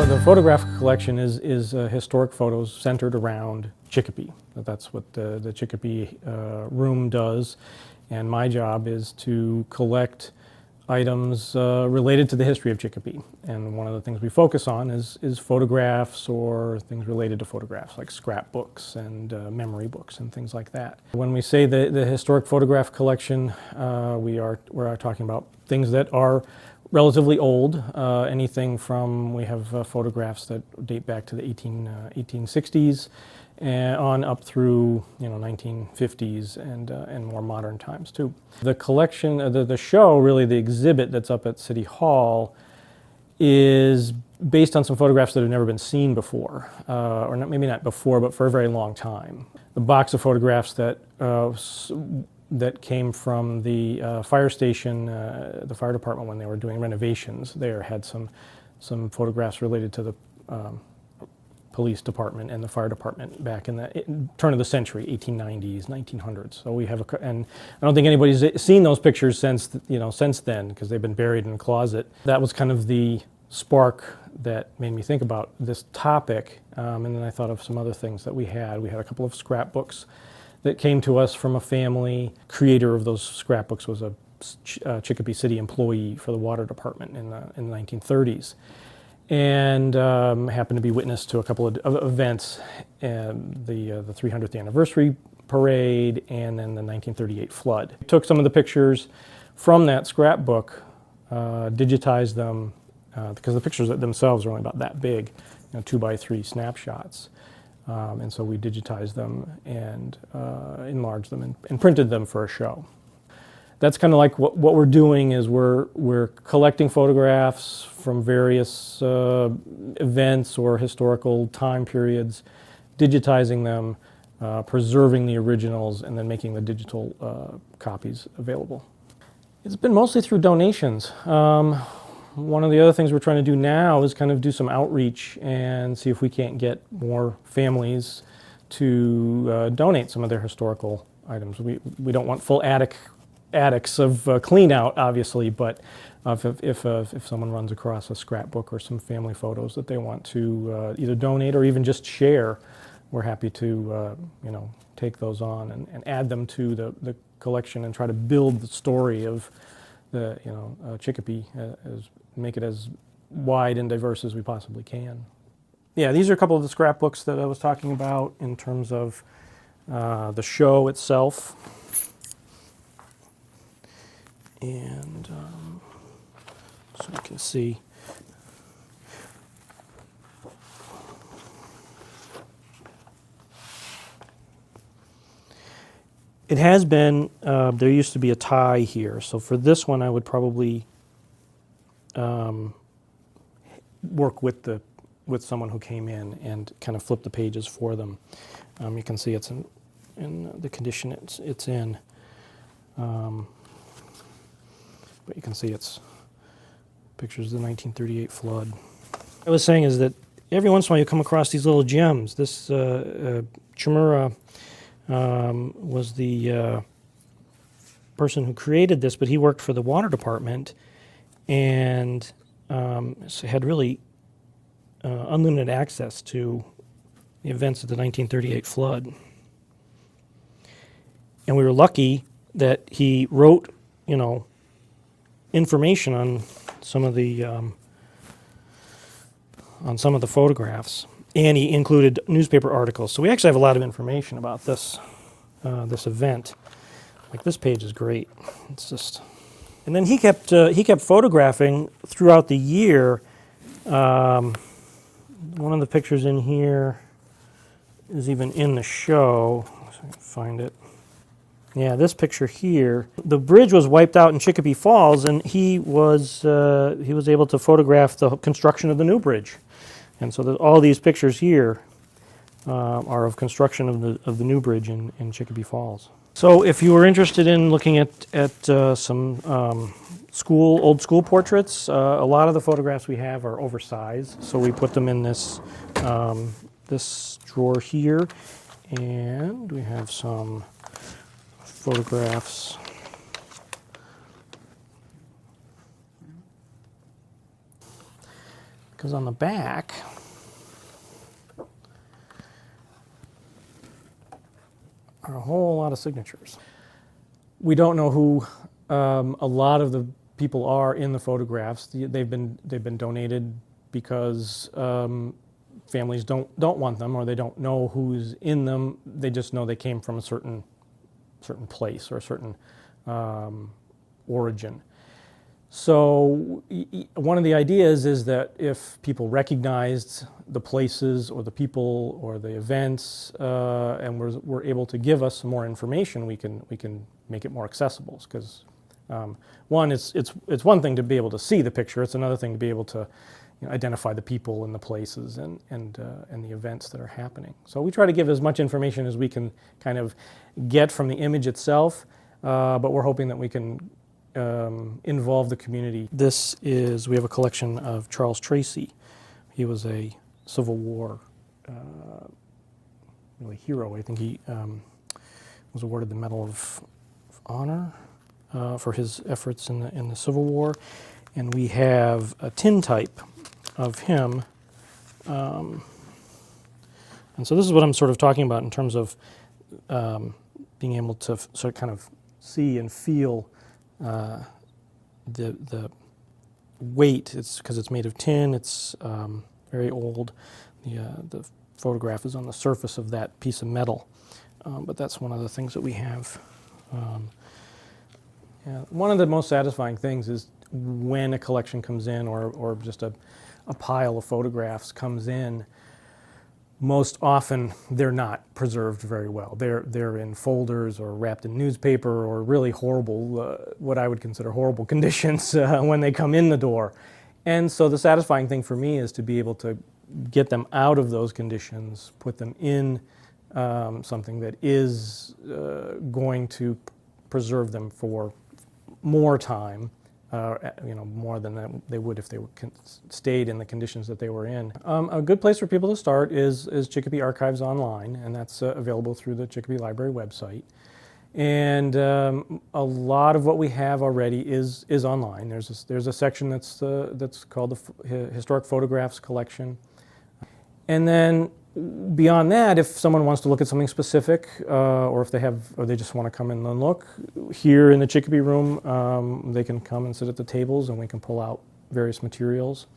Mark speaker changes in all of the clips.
Speaker 1: The photograph collection is historic photos centered around Chicopee. That's what the Chicopee room does, and my job is to collect items related to the history of Chicopee. And one of the things we focus on is photographs or things related to photographs, like scrapbooks and memory books and things like that. When we say the historic photograph collection, we are talking about things that are relatively old, anything from, we have photographs that date back to the 1860s and on up through 1950s and more modern times too. The collection, the show, really the exhibit that's up at City Hall is based on some photographs that have never been seen before, or not, maybe not before, but for a very long time. The box of photographs that came from the fire station, the fire department when they were doing renovations there had some photographs related to the police department and the fire department back in the turn of the century, 1890s, 1900s. So we have and I don't think anybody's seen those pictures since then, because they've been buried in a closet. That was kind of the spark that made me think about this topic, and then I thought of some other things that we had. We had a couple of scrapbooks that came to us from a family. Creator of those scrapbooks was a Chicopee City employee for the water department in the 1930s, and happened to be witness to a couple of events, the 300th anniversary parade and then the 1938 flood. Took some of the pictures from that scrapbook, digitized them, because the pictures themselves are only about that big, 2x3 snapshots. And so we digitized them and enlarged them and printed them for a show. That's kind of like what we're doing is we're collecting photographs from various events or historical time periods, digitizing them, preserving the originals, and then making the digital copies available. It's been mostly through donations. One of the other things we're trying to do now is kind of do some outreach and see if we can't get more families to donate some of their historical items. We don't want full attics of clean out, obviously, but if someone runs across a scrapbook or some family photos that they want to either donate or even just share, we're happy to take those on and add them to the collection and try to build the story of the Chicopee, make it as wide and diverse as we possibly can. Yeah, these are a couple of the scrapbooks that I was talking about in terms of the show itself. And so you can see. It has been, there used to be a tie here, so for this one I would probably work with someone who came in and kind of flip the pages for them. You can see it's in the condition it's in. But you can see it's pictures of the 1938 flood. What I was saying is that every once in a while you come across these little gems. This Chimura was the person who created this, but he worked for the water department and had really unlimited access to the events of the 1938 flood. And we were lucky that he wrote, information on some of the photographs, and he included newspaper articles. So we actually have a lot of information about this event. Like this page is great. It's just, and then he kept photographing throughout the year. One of the pictures in here is even in the show. So I can find it. Yeah, this picture here. The bridge was wiped out in Chicopee Falls, and he was able to photograph the construction of the new bridge. And so all these pictures here are of construction of the new bridge in Chicopee Falls. So if you were interested in looking at some old school portraits, a lot of the photographs we have are oversized. So we put them in this drawer here, and we have some photographs. because on the back are a whole lot of signatures. We don't know who a lot of the people are in the photographs. They've been donated because families don't want them, or they don't know who's in them. They just know they came from a certain place or a certain origin. So one of the ideas is that if people recognized the places or the people or the events, and were able to give us some more information, we can make it more accessible. Because one, it's one thing to be able to see the picture; it's another thing to be able to identify the people and the places and the events that are happening. So we try to give as much information as we can kind of get from the image itself, but we're hoping that we can involve the community. We have a collection of Charles Tracy. He was a Civil War really hero. I think he was awarded the Medal of Honor for his efforts in the Civil War. And we have a tintype of him. And so this is what I'm sort of talking about in terms of being able to sort of kind of see and feel the weight. It's because it's made of tin. It's very old. The photograph is on the surface of that piece of metal. But that's one of the things that we have. One of the most satisfying things is when a collection comes in, or just a pile of photographs comes in. Most often they're not preserved very well. They're in folders or wrapped in newspaper, or really horrible, what I would consider horrible conditions when they come in the door. And so the satisfying thing for me is to be able to get them out of those conditions, put them in something that is going to preserve them for more time, more than they would if they stayed in the conditions that they were in. A good place for people to start is Chicopee Archives Online, and that's available through the Chicopee Library website. And a lot of what we have already is online. There's a section that's called the Historic Photographs Collection. And then beyond that, if someone wants to look at something specific, or if they just want to come in and look, here in the Chicopee room, they can come and sit at the tables, and we can pull out various materials.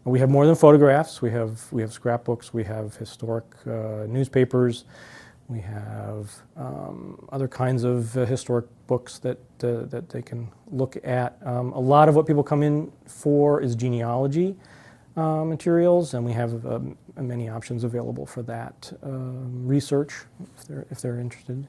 Speaker 1: We have more than photographs. We have scrapbooks. We have historic newspapers. We have other kinds of historic books that they can look at. A lot of what people come in for is genealogy materials, and we have many options available for that research if they're interested.